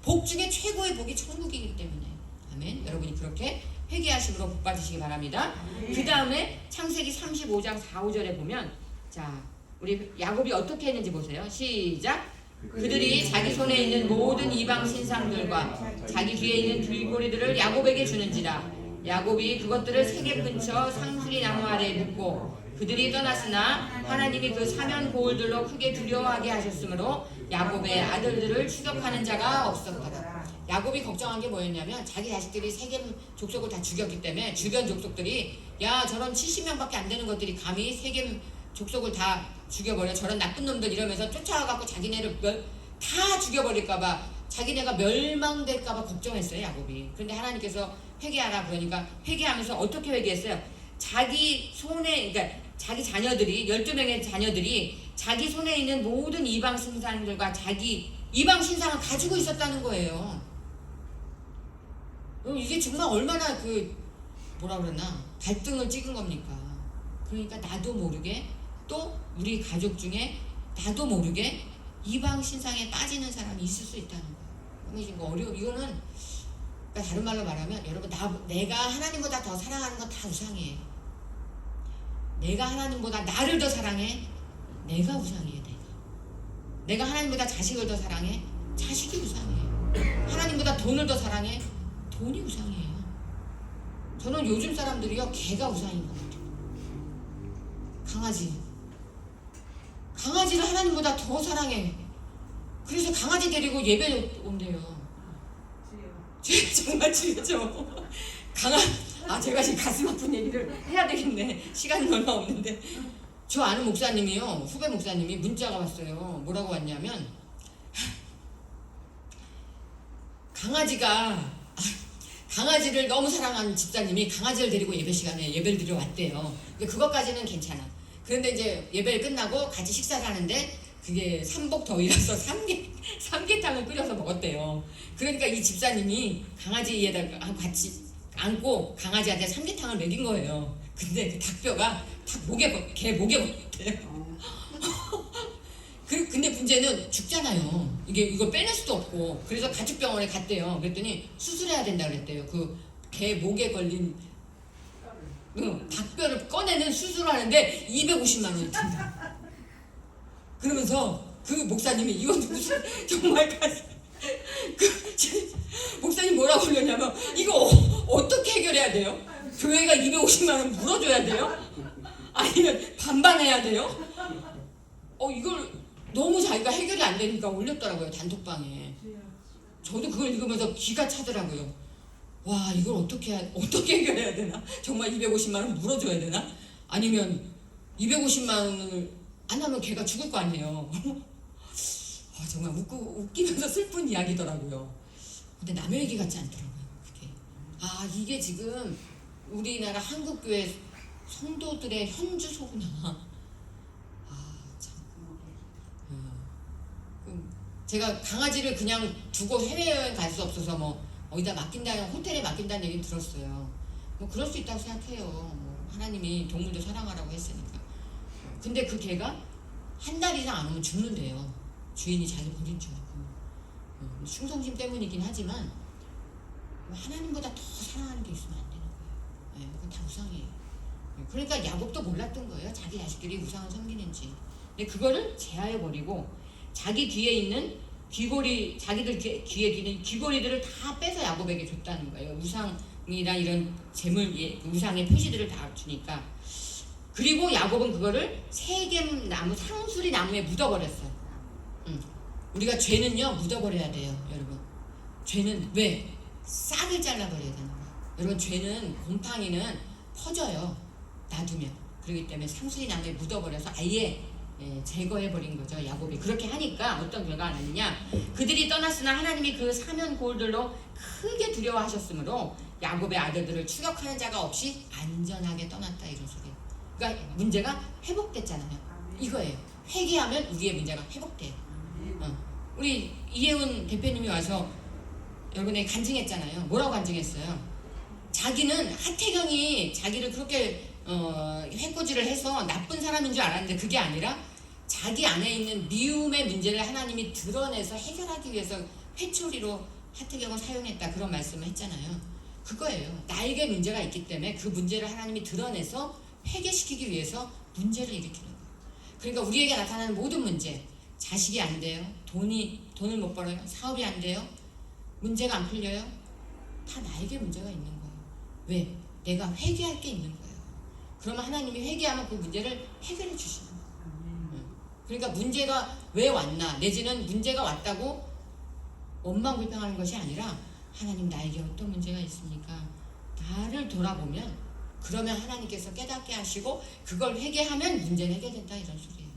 복 중에 최고의 복이 천국이기 때문에. 아멘. 여러분이 그렇게 회개하심으로 복 받으시기 바랍니다. 그 다음에 창세기 35장 4, 5절에 보면, 자, 우리 야곱이 어떻게 했는지 보세요. 시작. 그들이 자기 손에 있는 모든 이방 신상들과 자기 귀에 있는 들고리들을 야곱에게 주는지라. 야곱이 그것들을 세겜 근처 상수리 나무 아래에 묻고 그들이 떠났으나 하나님이 그 사면 고울들로 크게 두려워하게 하셨으므로 야곱의 아들들을 추격하는 자가 없었더라. 야곱이 걱정한 게 뭐였냐면 자기 자식들이 세겜 족속을 다 죽였기 때문에 주변 족속들이 야 저런 70명밖에 안 되는 것들이 감히 세겜 족속을 다 죽여버려 저런 나쁜 놈들 이러면서 쫓아와갖고 자기네를 다 죽여버릴까봐 자기네가 멸망될까봐 걱정했어요 야곱이. 그런데 하나님께서 회개하라 그러니까 회개하면서 어떻게 회개했어요? 자기 손에 그러니까 자기 자녀들이 12명의 자녀들이 자기 손에 있는 모든 이방 신상들과 자기 이방 신상을 가지고 있었다는 거예요. 이게 정말 얼마나 뭐라 그러나 발등을 찍은 겁니까? 그러니까 나도 모르게 또 우리 가족 중에 나도 모르게 이방 신상에 빠지는 사람이 있을 수 있다는 거예요. 이거 이거는 그러니까 다른 말로 말하면 여러분 내가 하나님보다 더 사랑하는 건 다 우상이에요. 내가 하나님보다 나를 더 사랑해 내가 우상이에요. 내가 하나님보다 자식을 더 사랑해 자식이 우상이에요. 하나님보다 돈을 더 사랑해 돈이 우상이에요. 저는 요즘 사람들이요 개가 우상인 것 같아요. 강아지를 하나님보다 더 사랑해. 그래서 강아지 데리고 예배 온대요. 정말 주죠. 제가 지금 가슴 아픈 얘기를 해야 되겠네. 시간이 얼마 없는데. 저 아는 목사님이요. 후배 목사님이 문자가 왔어요. 뭐라고 왔냐면 강아지를 너무 사랑하는 집사님이 강아지를 데리고 예배 시간에 예배를 드려 왔대요. 근데 그것까지는 괜찮아. 그런데 이제 예배를 끝나고 같이 식사를 하는데 그게 삼복더위라서 삼계탕을 끓여서 먹었대요. 그러니까 이 집사님이 강아지에다가 같이 안고 강아지한테 삼계탕을 먹인 거예요. 근데 그 닭뼈가 개 목에 먹었대요. 근데 문제는 죽잖아요. 이거 빼낼 수도 없고. 그래서 가축병원에 갔대요. 그랬더니 수술해야 된다 그랬대요. 그 개 목에 걸린 닭뼈를 꺼내는 수술을 하는데 250만 원이 든다. 그러면서 그 목사님이 이건 무슨 정말 목사님 뭐라고 그러냐면 이거 어떻게 해결해야 돼요? 교회가 250만 원 물어줘야 돼요? 아니면 반반해야 돼요? 이걸 너무 자기가 해결이 안 되니까 올렸더라고요 단톡방에. 저도 그걸 읽으면서 기가 차더라고요. 와 이걸 어떻게 해결해야 되나? 정말 250만 원 물어줘야 되나? 아니면 250만 원을 안 하면 걔가 죽을 거 아니에요. 정말 웃기면서 슬픈 이야기더라고요. 근데 남의 얘기 같지 않더라고요. 그게. 이게 지금 우리나라 한국교회 성도들의 현주소구나. 제가 강아지를 그냥 두고 해외여행 갈 수 없어서 어디다 맡긴다는 호텔에 맡긴다는 얘기는 들었어요. 그럴 수 있다고 생각해요. 하나님이 동물도 사랑하라고 했으니까. 근데 그 개가 한 달 이상 안 오면 죽는데요. 주인이 자기 버린 줄 알고. 충성심 때문이긴 하지만 하나님보다 더 사랑하는 게 있으면 안 되는 거예요. 그건 다 우상이에요. 그러니까 야곱도 몰랐던 거예요. 자기 자식들이 우상을 섬기는지. 근데 그거를 제하해버리고 자기 귀에 있는 자기들 귀에 있는 귀고리들을 다 빼서 야곱에게 줬다는 거예요. 우상이나 이런 우상의 표시들을 다 주니까. 그리고 야곱은 그거를 세겜 나무, 상수리 나무에 묻어버렸어요. 우리가 죄는요 묻어버려야 돼요, 여러분. 죄는 왜? 싹을 잘라버려야 되는 거예요. 여러분 죄는 곰팡이는 퍼져요, 놔두면. 그렇기 때문에 상수리 나무에 묻어버려서 아예 제거해버린 거죠, 야곱이. 그렇게 하니까 어떤 결과가 나느냐? 그들이 떠났으나 하나님이 그 사면 고울들로 크게 두려워하셨으므로 야곱의 아들들을 추격하는 자가 없이 안전하게 떠났다, 이런 소리예요. 그러니까 문제가 회복됐잖아요. 이거예요. 회개하면 우리의 문제가 회복돼요. 우리 이혜훈 대표님이 와서 여러분에게 간증했잖아요. 뭐라고 간증했어요? 자기는 하태경이 자기를 그렇게 해코지를 해서 나쁜 사람인 줄 알았는데 그게 아니라 자기 안에 있는 미움의 문제를 하나님이 드러내서 해결하기 위해서 회초리로 하태경을 사용했다, 그런 말씀을 했잖아요. 그거예요. 나에게 문제가 있기 때문에 그 문제를 하나님이 드러내서 회개시키기 위해서 문제를 일으키는 거예요. 그러니까 우리에게 나타나는 모든 문제, 자식이 안 돼요, 돈을 못 벌어요, 사업이 안 돼요, 문제가 안 풀려요, 다 나에게 문제가 있는 거예요. 왜? 내가 회개할 게 있는 거예요. 그러면 하나님이 회개하면 그 문제를 해결해 주시는 거예요. 그러니까 문제가 왜 왔나, 내지는 문제가 왔다고 원망불평하는 것이 아니라 하나님 나에게 어떤 문제가 있습니까? 나를 돌아보면 그러면 하나님께서 깨닫게 하시고 그걸 회개하면 문제는 해결된다, 이런 소리예요.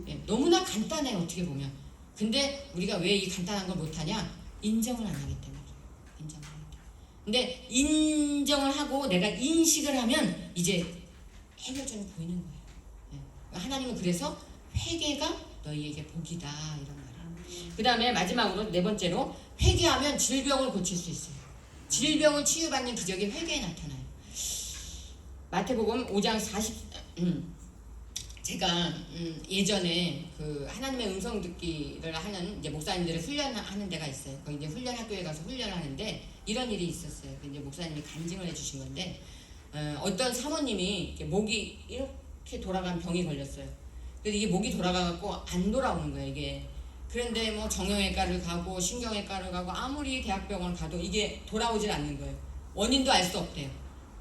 예, 너무나 간단해요, 어떻게 보면. 근데 우리가 왜 이 간단한 걸 못하냐? 인정을 안 하기 때문에. 인정을 하기 때문에. 근데 인정을 하고 내가 인식을 하면 이제 해결점이 보이는 거예요. 예. 하나님은 그래서 회개가 너희에게 복이다, 이런 말이에요. 그 다음에 마지막으로 네 번째로, 회개하면 질병을 고칠 수 있어요. 질병을 치유받는 기적이 회개에 나타나요. 마태복음 5장 40, 제가 예전에 그 하나님의 음성 듣기를 하는 이제 목사님들을 훈련하는 데가 있어요. 거기 이제 훈련 학교에 가서 훈련을 하는데 이런 일이 있었어요. 이제 목사님이 간증을 해주신 건데, 어떤 사모님이 이렇게 목이 이렇게 돌아간 병이 걸렸어요. 그래서 이게 목이 돌아가갖고 안 돌아오는 거예요, 이게. 그런데 뭐 정형외과를 가고 신경외과를 가고 아무리 대학병원 가도 이게 돌아오질 않는 거예요. 원인도 알 수 없대요.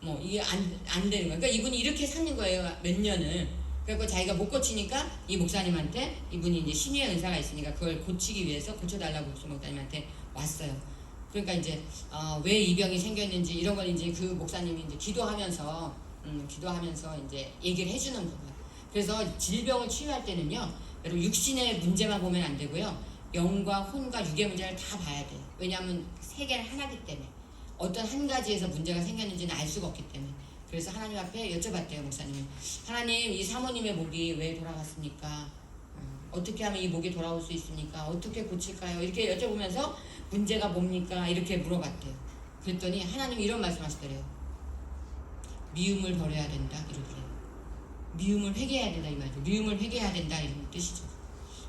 뭐 이게 안 되는 거예요. 그러니까 이분이 이렇게 사는 거예요, 몇 년을. 그래서 자기가 못 고치니까 이 목사님한테, 이분이 이제 신유의 은사가 있으니까 그걸 고치기 위해서 고쳐달라고 목사님한테 왔어요. 그러니까 이제 왜 이 병이 생겼는지 이런 걸 이제 그 목사님이 이제 기도하면서 이제 얘기를 해주는 거예요. 그래서 질병을 치유할 때는요, 여러분 육신의 문제만 보면 안 되고요, 영과 혼과 육의 문제를 다 봐야 돼요. 왜냐하면 세계는 하나기 때문에 어떤 한 가지에서 문제가 생겼는지는 알 수가 없기 때문에. 그래서 하나님 앞에 여쭤봤대요, 목사님이. 하나님, 이 사모님의 목이 왜 돌아갔습니까? 어떻게 하면 이 목이 돌아올 수 있습니까? 어떻게 고칠까요? 이렇게 여쭤보면서 문제가 뭡니까? 이렇게 물어봤대요. 그랬더니 하나님이 이런 말씀하시더래요. 미움을 버려야 된다, 이러더래요. 미움을 회개해야 된다, 이 말이죠. 미움을 회개해야 된다, 이런 뜻이죠.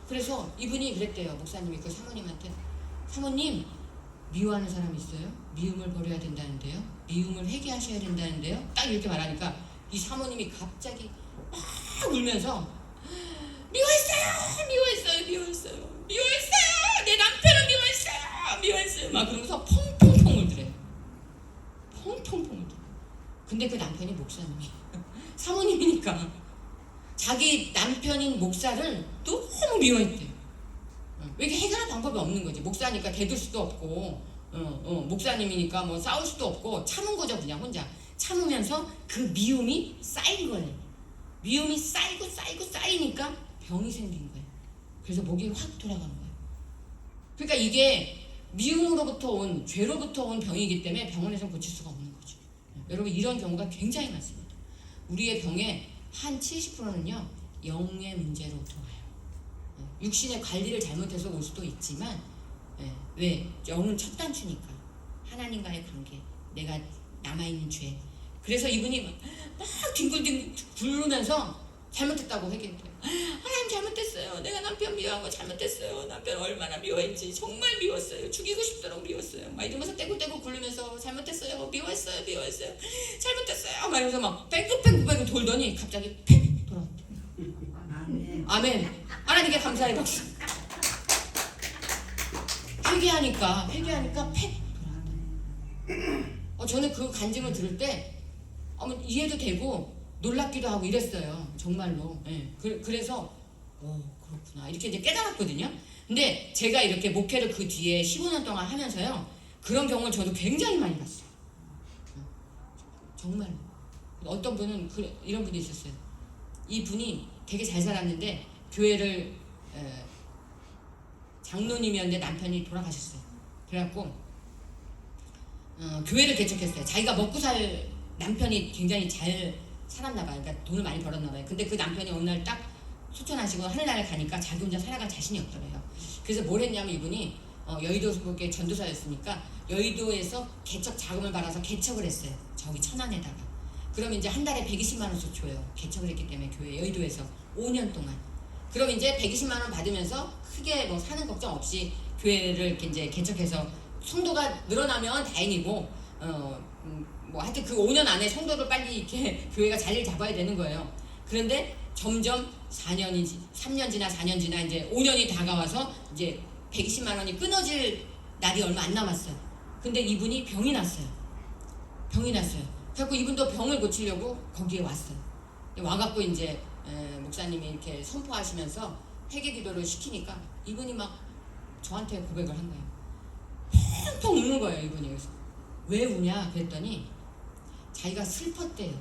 그래서 이분이 그랬대요, 목사님이 그 사모님한테. 사모님, 미워하는 사람 있어요? 미움을 버려야 된다는데요? 미움을 회개하셔야 된다는데요? 딱 이렇게 말하니까 이 사모님이 갑자기 막 울면서 미워했어요. 내 남편을 미워했어요. 막 그러면서 펑펑펑 울더래요. 펑펑펑 울더래요. 근데 그 남편이 목사님이 사모님이니까 자기 남편인 목사를 너무 미워했대요. 왜 이게 해결할 방법이 없는 거지. 목사니까 대들 수도 없고, 목사님이니까 뭐 싸울 수도 없고, 참은 거죠, 그냥 혼자. 참으면서 그 미움이 쌓인 거예요. 미움이 쌓이니까 병이 생긴 거예요. 그래서 목이 확 돌아간 거예요. 그러니까 이게 미움으로부터 온, 죄로부터 온 병이기 때문에 병원에서 고칠 수가 없는 거죠. 여러분, 이런 경우가 굉장히 많습니다. 우리의 병의 한 70%는요, 영의 문제로부터 와요. 육신의 관리를 잘못해서 올 수도 있지만, 왜? 영은 첫 단추니까. 하나님과의 관계, 내가 남아있는 죄. 그래서 이분이 막 뒹굴뒹굴 굴면서 잘못했다고 회개해요. 하나님, 잘못했어요. 내가 남편 미워한 거 잘못했어요. 남편 얼마나 미워했지. 정말 미웠어요. 죽이고 싶도록 미웠어요. 막 이러면서 떼굴떼굴 굴르면서 잘못했어요. 미워했어요. 잘못했어요. 막 이러면서 막 뺑글뺑글 돌더니 갑자기 팩 돌아왔대. 아멘. 하나님께 감사의 박수. 회개하니까 팩 돌아왔대. 저는 그 간증을 들을 때 이해도 되고 놀랍기도 하고 이랬어요. 정말로. 예. 그래서 그렇구나 이렇게 이제 깨달았거든요. 근데 제가 이렇게 목회를 그 뒤에 15년 동안 하면서요, 그런 경우를 저도 굉장히 많이 봤어요. 정말. 어떤 분은 이런 분이 있었어요. 이 분이 되게 잘 살았는데 교회를 장로님이었는데 남편이 돌아가셨어요. 그래갖고 교회를 개척했어요. 자기가 먹고 살 남편이 굉장히 잘 살았나 봐요. 그러니까 돈을 많이 벌었나 봐요. 근데 그 남편이 어느 날 딱 소천하시고 하늘나라에 가니까 자기 혼자 살아갈 자신이 없더래요. 그래서 뭘 했냐면 이분이 여의도 속의 전도사였으니까 여의도에서 개척 자금을 받아서 개척을 했어요. 저기 천안에다가. 그럼 이제 한 달에 120만 원씩 줘요. 개척을 했기 때문에 교회 여의도에서 5년 동안. 그럼 이제 120만 원 받으면서 크게 뭐 사는 걱정 없이 교회를 이렇게 이제 개척해서 성도가 늘어나면 다행이고, 뭐 하여튼 그 5년 안에 성도를 빨리 이렇게 교회가 자리를 잡아야 되는 거예요. 그런데 점점 3년 지나 4년 지나 이제 5년이 다가와서 이제 120만 원이 끊어질 날이 얼마 안 남았어요. 근데 이분이 병이 났어요. 병이 났어요. 그래갖고 이분도 병을 고치려고 거기에 왔어요. 와갖고 이제 목사님이 이렇게 선포하시면서 회개 기도를 시키니까 이분이 막 저한테 고백을 한 거예요. 펑펑 우는 거예요, 이분이. 그래서 왜 우냐 그랬더니 자기가 슬펐대요.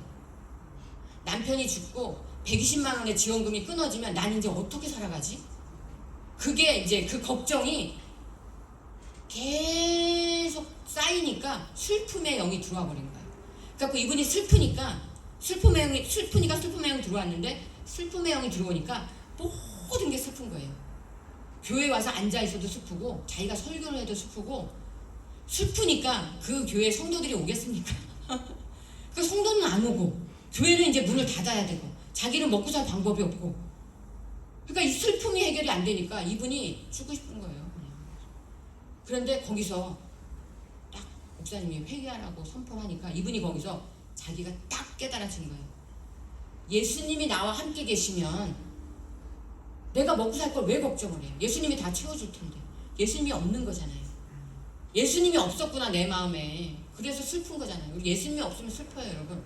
남편이 죽고 120만 원의 지원금이 끊어지면 난 이제 어떻게 살아가지? 그게 이제 그 걱정이 계속 쌓이니까 슬픔의 영이 들어와 버린 거예요. 그래서 이분이 슬프니까 슬픔의 영이 들어왔는데 슬픔의 영이 들어오니까 모든 게 슬픈 거예요. 교회 와서 앉아 있어도 슬프고 자기가 설교를 해도 슬프고 슬프니까 그 교회 성도들이 오겠습니까? 그 성도는 안 오고 교회는 이제 문을 닫아야 되고 자기는 먹고 살 방법이 없고 그러니까 이 슬픔이 해결이 안 되니까 이분이 죽고 싶은 거예요. 그냥. 그런데 거기서 딱 목사님이 회개하라고 선포를 하니까 이분이 거기서 자기가 딱 깨달아진 거예요. 예수님이 나와 함께 계시면 내가 먹고 살 걸 왜 걱정을 해요? 예수님이 다 채워줄 텐데. 예수님이 없는 거잖아요. 예수님이 없었구나 내 마음에. 그래서 슬픈 거잖아요. 우리 예수님이 없으면 슬퍼요, 여러분.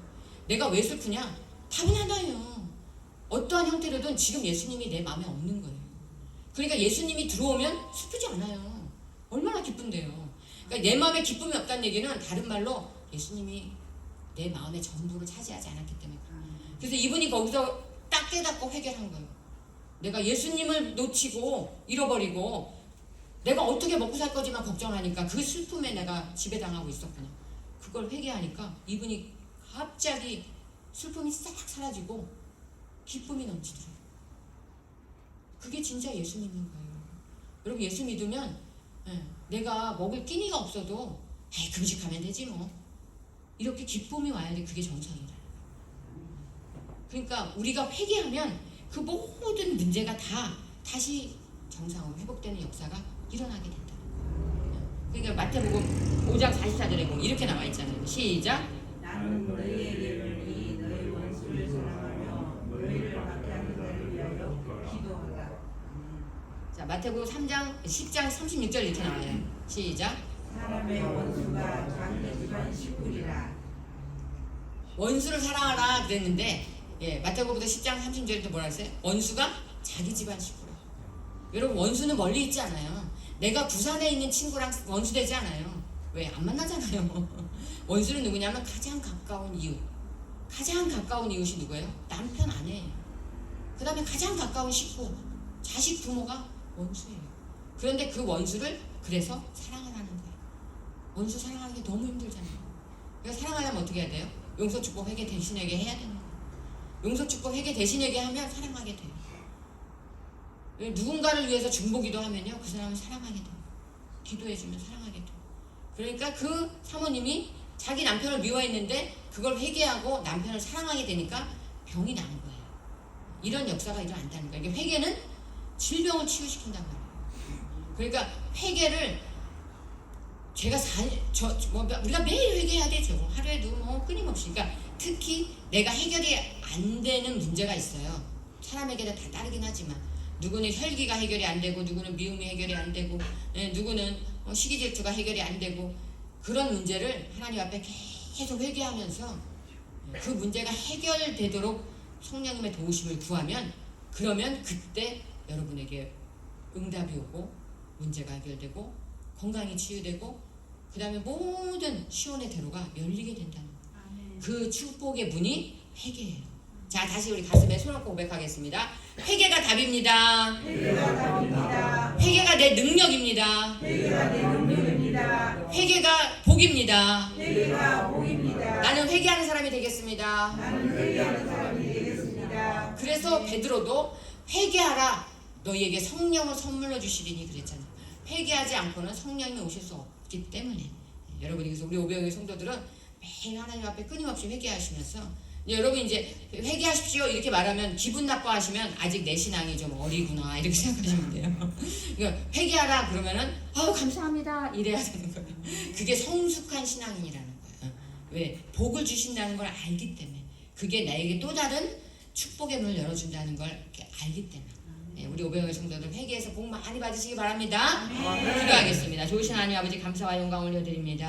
내가 왜 슬프냐? 답은 하나예요. 어떠한 형태로든 지금 예수님이 내 마음에 없는 거예요. 그러니까 예수님이 들어오면 슬프지 않아요. 얼마나 기쁜데요. 그러니까 내 마음에 기쁨이 없다는 얘기는 다른 말로 예수님이 내 마음의 전부를 차지하지 않았기 때문에. 그래서 이분이 거기서 딱 깨닫고 회개한 거예요. 내가 예수님을 놓치고 잃어버리고 내가 어떻게 먹고 살 거지만 걱정하니까 그 슬픔에 내가 지배당하고 있었구나. 그걸 회개하니까 이분이 갑자기 슬픔이 싹 사라지고 기쁨이 넘치더라고요. 그게 진짜 예수님인 거예요. 여러분 예수 믿으면 내가 먹을 끼니가 없어도 에이 금식하면 되지 뭐. 이렇게 기쁨이 와야 돼. 그게 정상이다. 그러니까 우리가 회개하면 그 모든 문제가 다 다시 정상으로 회복되는 역사가 일어나게 된다. 그러니까 마태복음 5장 44절에 보면 이렇게 나와 있잖아요. 시작. 나는 너희에게 이르니 너희 원수를 사랑하며 너희를 박해하는 자를 위하여 기도하라. 자, 마태복음 10장 36절 이렇게 나와요. 시작. 사람의 원수가 자기 집안 식구리라. 원수를 사랑하라 그랬는데 마태복음부터 10장 30절에 또 뭐라 했어요? 원수가 자기 집안 식구라. 여러분 원수는 멀리 있지 않아요. 내가 부산에 있는 친구랑 원수 되지 않아요. 왜? 안 만나잖아요. 원수는 누구냐면 가장 가까운 이웃. 가장 가까운 이웃이 누구예요? 남편 아내예요. 그 다음에 가장 가까운 식구, 자식 부모가 원수예요. 그런데 그 원수를 그래서 사랑을 하는 거예요. 원수 사랑하는 게 너무 힘들잖아요. 그러니까 사랑하려면 어떻게 해야 돼요? 용서, 축복, 회개, 대신에게 해야 되는 거예요. 용서, 축복, 회개, 대신에게 하면 사랑하게 돼요. 누군가를 위해서 중보기도 하면요, 그 사람을 사랑하게 돼요. 기도해주면 사랑하게 돼요. 그러니까 그 사모님이 자기 남편을 미워했는데 그걸 회개하고 남편을 사랑하게 되니까 병이 난 거예요. 이런 역사가 일어난다는 거예요. 이게 회개는 질병을 치유시킨단 말이에요. 그러니까 회개를 우리가 매일 회개해야 되죠. 하루에도 뭐 끊임없이. 그러니까 특히 내가 해결이 안 되는 문제가 있어요. 사람에게 다 다르긴 하지만 누구는 혈기가 해결이 안 되고 누구는 미움이 해결이 안 되고 누구는 시기질투가 해결이 안 되고 그런 문제를 하나님 앞에 계속 회개하면서 그 문제가 해결되도록 성령님의 도우심을 구하면 그러면 그때 여러분에게 응답이 오고 문제가 해결되고 건강이 치유되고 그 다음에 모든 시온의 대로가 열리게 된다는 거예요. 그 축복의 문이 회개예요. 자, 다시 우리 가슴에 손 얹고 고백하겠습니다. 회개가 답입니다. 회개가 답입니다. 회개가 내 능력입니다. 회개가 내 능력입니다. 회개가 복입니다. 회개가 복입니다. 나는 회개하는 사람이 되겠습니다. 나는 회개하는 사람이 되겠습니다. 그래서 베드로도 회개하라 너희에게 성령을 선물로 주시리니 그랬잖아요. 회개하지 않고는 성령님이 오실 수 없기 때문에 여러분이 그래서 우리 오병의 성도들은 매일 하나님 앞에 끊임없이 회개하시면서 여러분 이제 회개하십시오 이렇게 말하면 기분 나빠하시면 아직 내 신앙이 좀 어리구나 이렇게 생각하시면 돼요. 그러니까 회개하라 그러면은 아유 감사합니다 이래야 되는 거예요. 그게 성숙한 신앙인이라는 거예요. 왜? 복을 주신다는 걸 알기 때문에 그게 나에게 또 다른 축복의 문을 열어준다는 걸 알기 때문에 우리 오병의 성도들 회개해서 복 많이 받으시기 바랍니다. 기도하겠습니다. 좋으신 하나님 아버지 감사와 영광 올려드립니다.